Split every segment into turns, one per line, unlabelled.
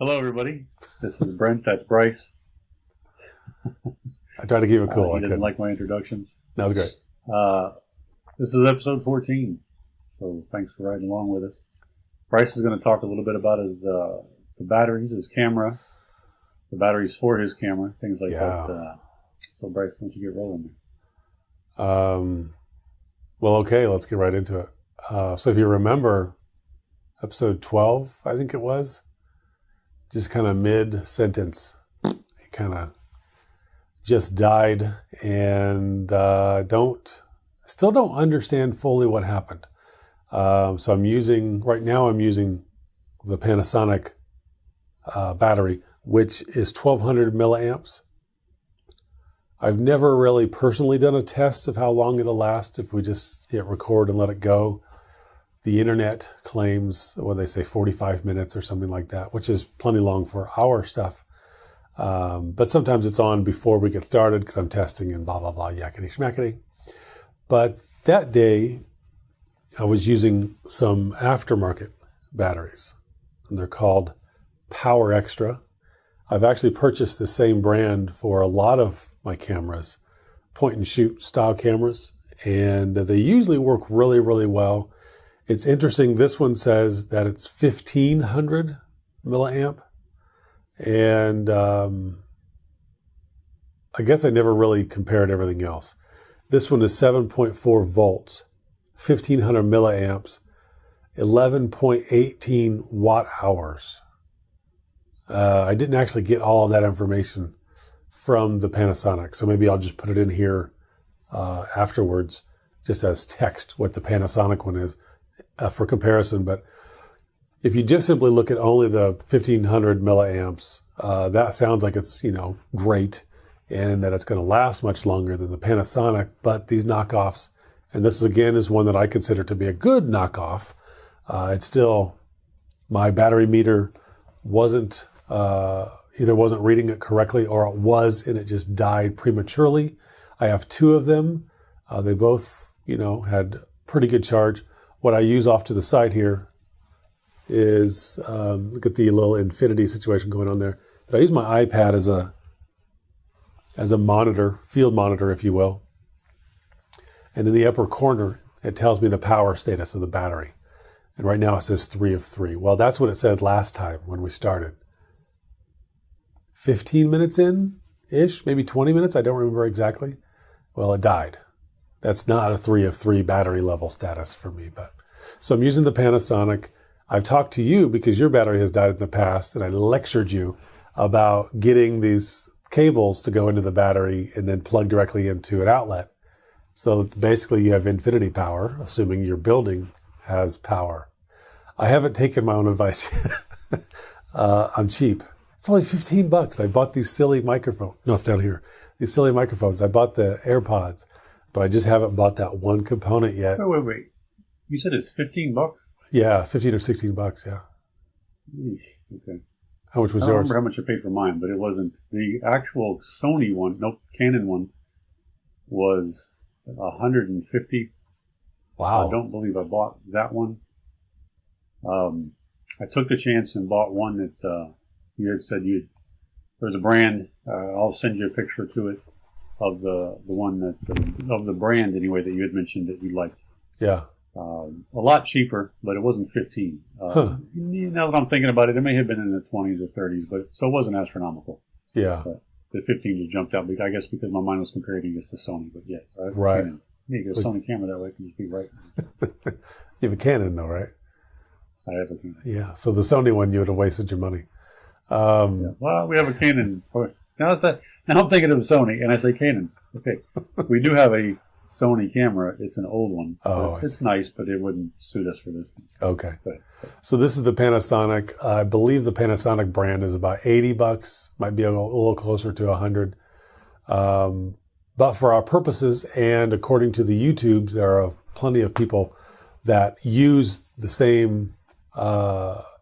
Hello, everybody. This is Brent. That's Bryce.
I try to keep it cool.
He doesn't like my introductions.
That was great.
This is episode 14, so thanks for riding along with us. Bryce is going to talk a little bit about his the batteries, his camera, the batteries for his camera, things like that. So, Bryce, why don't you get rolling there?
Well, okay, let's get right into it. So if you remember, episode 12, I think it was, just kind of mid-sentence, it kind of just died, and still don't understand fully what happened. So right now I'm using the Panasonic battery, which is 1200 milliamps. I've never really personally done a test of how long it'll last if we just hit record and let it go. The internet claims, what they say, 45 minutes or something like that, which is plenty long for our stuff. But sometimes it's on before we get started because I'm testing and blah, blah, blah, yakety schmackety. But that day, I was using some aftermarket batteries, and they're called Power Extra. I've actually purchased the same brand for a lot of my cameras, point and shoot style cameras, and they usually work really, really well. It's interesting. This one says that it's 1500 milliamp. And I guess I never really compared everything else. This one is 7.4 volts, 1500 milliamps, 11.18 watt hours. I didn't actually get all of that information from the Panasonic, so maybe I'll just put it in here afterwards, just as text, what the Panasonic one is for comparison. But if you just simply look at only the 1500 milliamps, that sounds like it's, great and that it's going to last much longer than the Panasonic. But these knockoffs, and this again is one that I consider to be a good knockoff. It's still, my battery meter either wasn't reading it correctly or it was and it just died prematurely. I have two of them. They both, had pretty good charge. What I use off to the side here is, look at the little infinity situation going on there. But I use my iPad as a monitor, field monitor, if you will. And in the upper corner, it tells me the power status of the battery. And right now it says 3 of 3. Well, that's what it said last time when we started. 15 minutes in-ish, maybe 20 minutes, I don't remember exactly. Well, it died. That's not a 3 of 3 battery level status for me. So I'm using the Panasonic. I've talked to you because your battery has died in the past, and I lectured you about getting these cables to go into the battery and then plug directly into an outlet. So basically you have infinity power, assuming your building has power. I haven't taken my own advice. I'm cheap. It's only $15. I bought these silly microphones. No, it's down here. These silly microphones. I bought the AirPods, but I just haven't bought that one component yet.
Wait. You said it's $15?
Yeah, 15 or $16, yeah.
Eesh, okay.
How much was
I don't
yours?
remember how much I paid for mine, but it wasn't. The actual Sony one, Canon one, was $150.
Wow.
I don't believe I bought that one. I took the chance and bought one that you had said there's a brand. I'll send you a picture to it of the one that of the brand anyway that you had mentioned that you liked.
Yeah.
A lot cheaper, but it wasn't 15. Now that I'm thinking about it, it may have been in the 20s or 30s, but so it wasn't astronomical.
Yeah.
But the 15 just jumped out, I guess because my mind was comparing against the Sony, but yeah.
Right.
You get a Sony camera that way, can just be right.
You have a Canon though, right?
I have a Canon.
Yeah. So the Sony one, you would have wasted your money.
Yeah. Well, we have a Canon. Now I'm thinking of the Sony, and I say Canon. Okay. We do have a Sony camera. It's an old one.
Oh,
it's nice, but it wouldn't suit us for this thing.
Okay.
But
so this is the Panasonic. I believe the Panasonic brand is about $80. Might be a little closer to 100. But for our purposes, and according to the YouTubes, there are plenty of people that use the same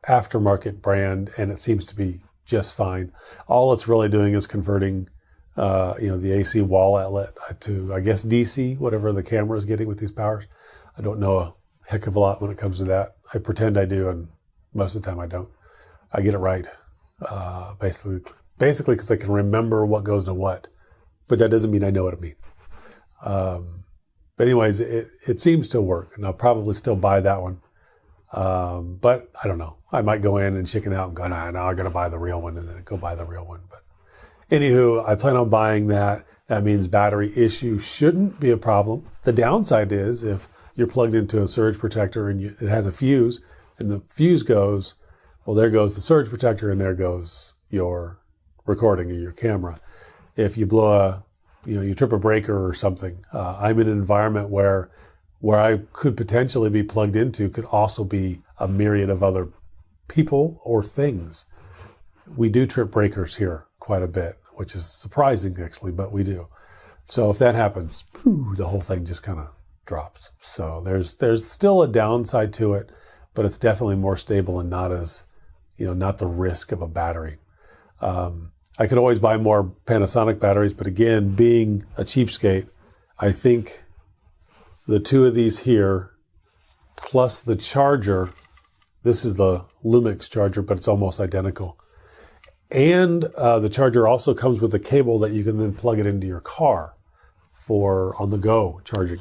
aftermarket brand, and it seems to be just fine. All it's really doing is converting the AC wall outlet to, I guess, DC, whatever the camera is getting with these powers. I don't know a heck of a lot when it comes to that. I pretend I do, and most of the time I don't. I get it right. basically because I can remember what goes to what, but that doesn't mean I know what it means. But anyways, it seems to work, and I'll probably still buy that one. But I don't know. I might go in and chicken out and go, nah, I got to buy the real one, and then go buy the real one. But anywho, I plan on buying that. That means battery issue shouldn't be a problem. The downside is if you're plugged into a surge protector and it has a fuse, and the fuse goes, well, there goes the surge protector, and there goes your recording or your camera. If you blow you trip a breaker or something. I'm in an environment where I could potentially be plugged into could also be a myriad of other people or things. We do trip breakers here quite a bit, which is surprising actually, but we do. So if that happens, the whole thing just kind of drops. So there's still a downside to it, but it's definitely more stable and not as, not the risk of a battery. I could always buy more Panasonic batteries, but again, being a cheapskate, I think the two of these here, plus the charger, this is the Lumix charger, but it's almost identical. And the charger also comes with a cable that you can then plug it into your car for on-the-go charging.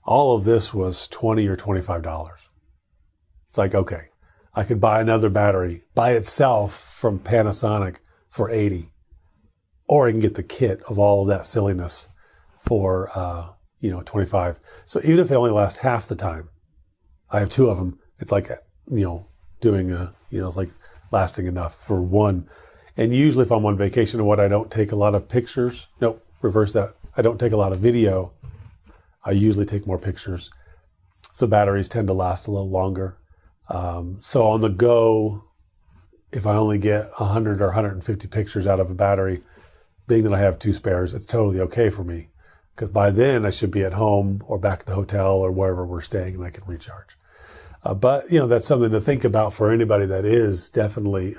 All of this was $20 or $25. It's like, okay, I could buy another battery by itself from Panasonic for $80. Or I can get the kit of all of that silliness for, $25. So even if they only last half the time, I have two of them. It's like, it's like lasting enough for one. And usually if I'm on vacation or what, I don't take a lot of pictures. Nope, reverse that. I don't take a lot of video. I usually take more pictures. So batteries tend to last a little longer. So on the go, if I only get 100 or 150 pictures out of a battery, being that I have two spares, it's totally okay for me. Because by then I should be at home or back at the hotel or wherever we're staying and I can recharge. But that's something to think about for anybody that is definitely,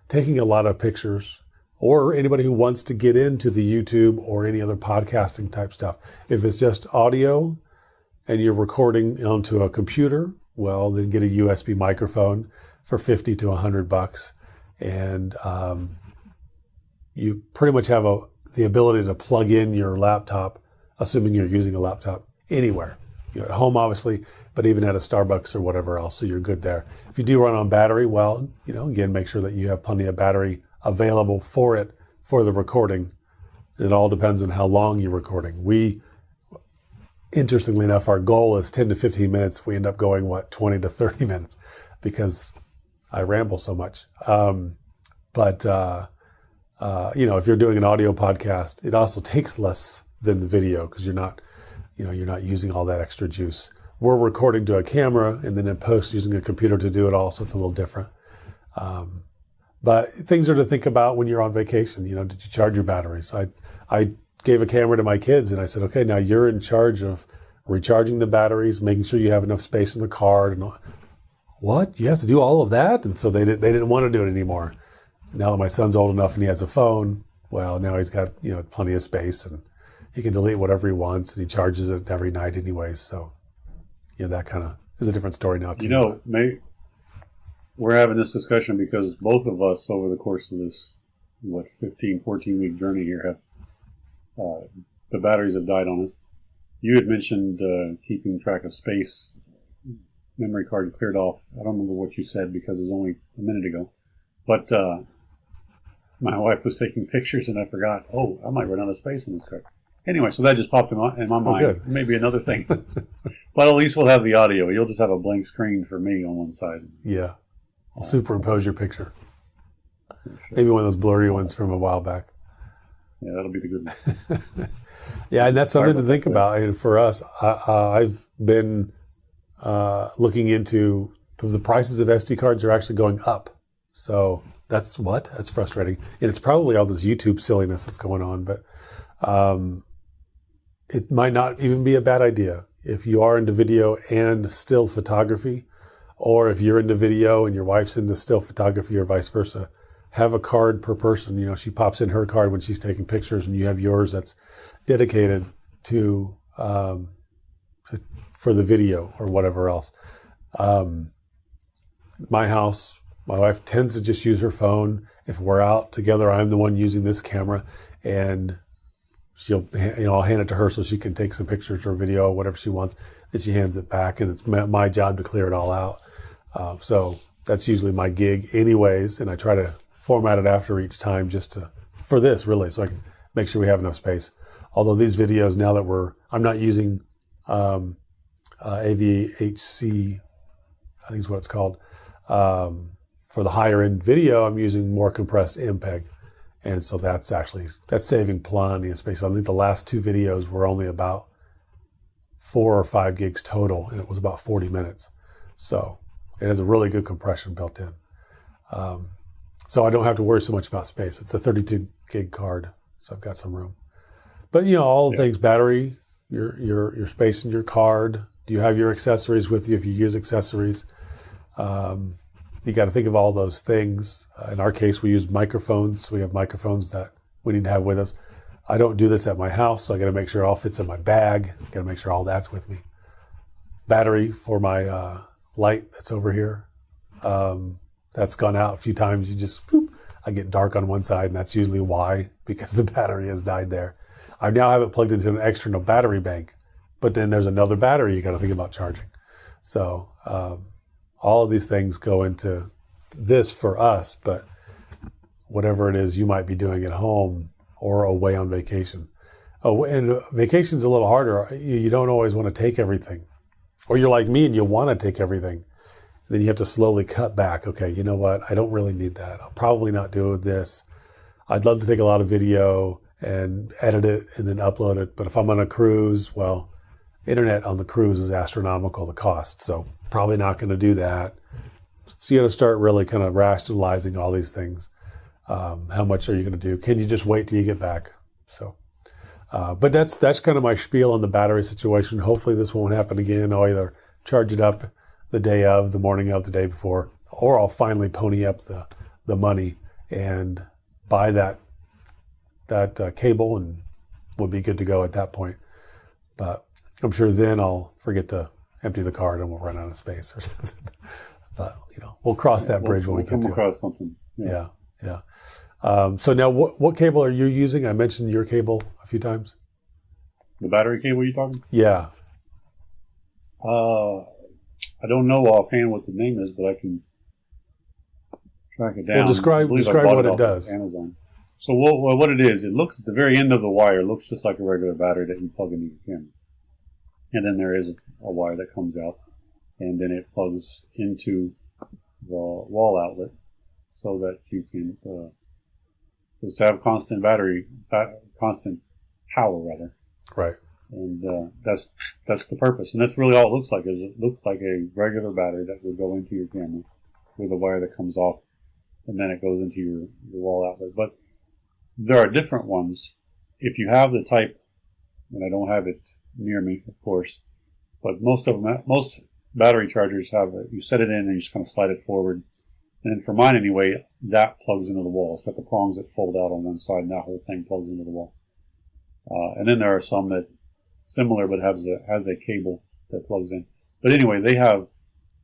taking a lot of pictures, or anybody who wants to get into the YouTube or any other podcasting type stuff. If it's just audio and you're recording onto a computer, well, then get a USB microphone for $50 to $100. And, you pretty much have the ability to plug in your laptop, assuming you're using a laptop, anywhere. You're at home, obviously, but even at a Starbucks or whatever else, so you're good there. If you do run on battery, well, again, make sure that you have plenty of battery available for it, for the recording. It all depends on how long you're recording. Interestingly enough, our goal is 10 to 15 minutes. We end up going, 20 to 30 minutes because I ramble so much. If you're doing an audio podcast, it also takes less than the video because you're not using all that extra juice. We're recording to a camera and then in post using a computer to do it all, so it's a little different. But things are to think about when you're on vacation. Did you charge your batteries? I gave a camera to my kids and I said, okay, now you're in charge of recharging the batteries, making sure you have enough space in the car. And what? You have to do all of that? And so they didn't want to do it anymore. Now that my son's old enough and he has a phone, well, now he's got, plenty of space and he can delete whatever he wants and he charges it every night anyways. So, that kind of is a different story now too.
We're having this discussion because both of us over the course of this, 15, 14-week journey here have, the batteries have died on us. You had mentioned keeping track of space, memory card cleared off. I don't remember what you said because it was only a minute ago. But my wife was taking pictures and I forgot, I might run out of space on this card. Anyway, so that just popped in my mind.
Good.
Maybe another thing. But at least we'll have the audio. You'll just have a blank screen for me on one side.
Yeah. I'll superimpose your picture. Sure. Maybe one of those blurry ones from a while back.
Yeah, that'll be the good one.
Yeah, and that's something to think about. And for us, I've been looking into the prices of SD cards are actually going up. So that's frustrating. And it's probably all this YouTube silliness that's going on, but it might not even be a bad idea. If you are into video and still photography, or if you're into video and your wife's into still photography or vice versa, have a card per person. She pops in her card when she's taking pictures and you have yours that's dedicated to for the video or whatever else. My house, My wife tends to just use her phone. If we're out together, I'm the one using this camera, and she'll, I'll hand it to her so she can take some pictures or video, whatever she wants. Then she hands it back, and it's my job to clear it all out. So that's usually my gig anyways, and I try to format it after each time for this really, so I can make sure we have enough space. Although these videos, now that I'm not using AVHC, I think is what it's called. For the higher end video, I'm using more compressed MPEG. And so that's saving plenty of space. I think the last 2 videos were only about 4 or 5 gigs total, and it was about 40 minutes. So it has a really good compression built in. So I don't have to worry so much about space. It's a 32 gig card, so I've got some room. But all the things, battery, your space in your card. Do you have your accessories with you if you use accessories? You got to think of all those things. In our case, we use microphones. We have microphones that we need to have with us. I don't do this at my house, so I got to make sure it all fits in my bag. Got to make sure all that's with me. Battery for my light that's over here. That's gone out a few times. I get dark on one side, and that's usually why, because the battery has died there. I now have it plugged into an external battery bank, but then there's another battery you got to think about charging. So all of these things go into this for us, but whatever it is you might be doing at home or away on vacation. Oh, and vacation's a little harder. You don't always want to take everything. Or you're like me and you want to take everything. Then you have to slowly cut back. Okay, you know what? I don't really need that. I'll probably not do this. I'd love to take a lot of video and edit it and then upload it. But if I'm on a cruise, well, internet on the cruise is astronomical, the cost. So probably not going to do that. So you got to start really kind of rationalizing all these things. How much are you going to do? Can you just wait till you get back? So, but that's kind of my spiel on the battery situation. Hopefully this won't happen again. I'll either charge it up the day of, the morning of, the day before, or I'll finally pony up the money and buy that cable, and we'll be good to go at that point. But I'm sure then I'll forget to empty the card and we'll run out of space or something. But we'll cross that bridge when we get to it.
Across something.
Yeah. So now, what cable are you using? I mentioned your cable a few times.
The battery cable you talking?
Yeah.
I don't know offhand what the name is, but I can track it down.
Well, describe what it does.
Amazon. So what it is, it looks at the very end of the wire, looks just like a regular battery that you plug into your camera. And then there is a wire that comes out, and then it plugs into the wall outlet so that you can just have constant power rather.
Right.
And that's the purpose. And that's really all it looks like. Is it looks like a regular battery that would go into your camera with a wire that comes off, and then it goes into your wall outlet. But there are different ones. If you have the type, and I don't have it near me, of course, but most battery chargers have it. You set it in and you just kind of slide it forward. And then for mine anyway, that plugs into the wall. It's got the prongs that fold out on one side, and that whole thing plugs into the wall. And then there are some that similar but has a cable that plugs in. But anyway, they have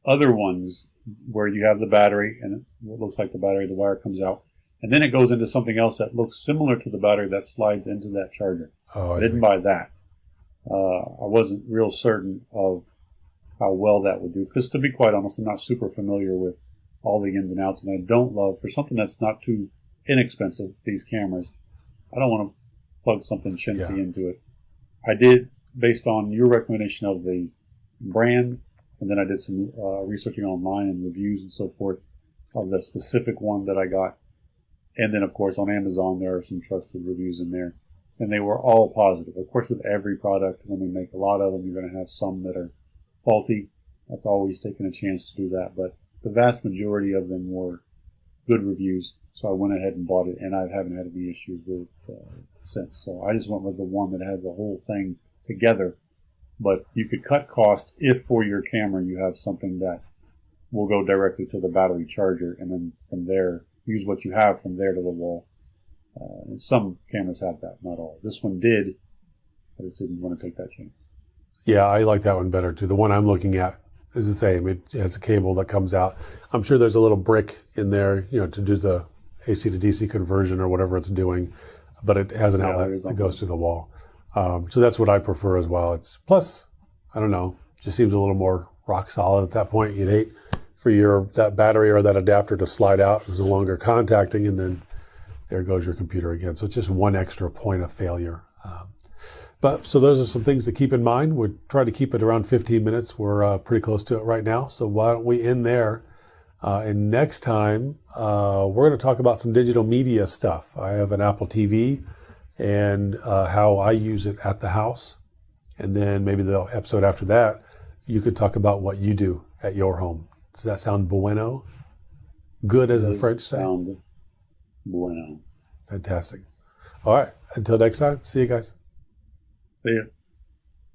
other ones where you have the battery, and it looks like the battery, the wire comes out, and then it goes into something else that looks similar to the battery that slides into that charger.
Oh, I
didn't buy that. I wasn't real certain of how well that would do, because to be quite honest, I'm not super familiar with all the ins and outs, and I don't love, for something that's not too inexpensive, these cameras, I don't want to plug something chintzy into it. I did, based on your recommendation of the brand, and then I did some researching online and reviews and so forth of the specific one that I got. And then, of course, on Amazon, there are some trusted reviews in there. And they were all positive. Of course, with every product, when we make a lot of them, you're going to have some that are faulty. That's always taking a chance to do that. But the vast majority of them were good reviews. So I went ahead and bought it, and I haven't had any issues with it since. So I just went with the one that has the whole thing together. But you could cut cost if for your camera you have something that will go directly to the battery charger, and then from there, use what you have from there to the wall. And some cameras have that, not all. This one did. I just didn't want to take that chance.
Yeah, I like that one better too. The one I'm looking at is the same. It has a cable that comes out. I'm sure there's a little brick in there, to do the AC to DC conversion or whatever it's doing, but it has an outlet that goes to the wall. So that's what I prefer as well. It's plus, I don't know, just seems a little more rock solid at that point. You'd hate for that battery or that adapter to slide out. It's no longer contacting, and then there goes your computer again. So it's just one extra point of failure. So those are some things to keep in mind. We're trying to keep it around 15 minutes. We're pretty close to it right now. So why don't we end there? And next time, we're going to talk about some digital media stuff. I have an Apple TV and how I use it at the house. And then maybe the episode after that, you could talk about what you do at your home. Does that sound bueno? Good, as the French say?
Sound bueno.
Fantastic. All right. Until next time, see you guys.
See ya.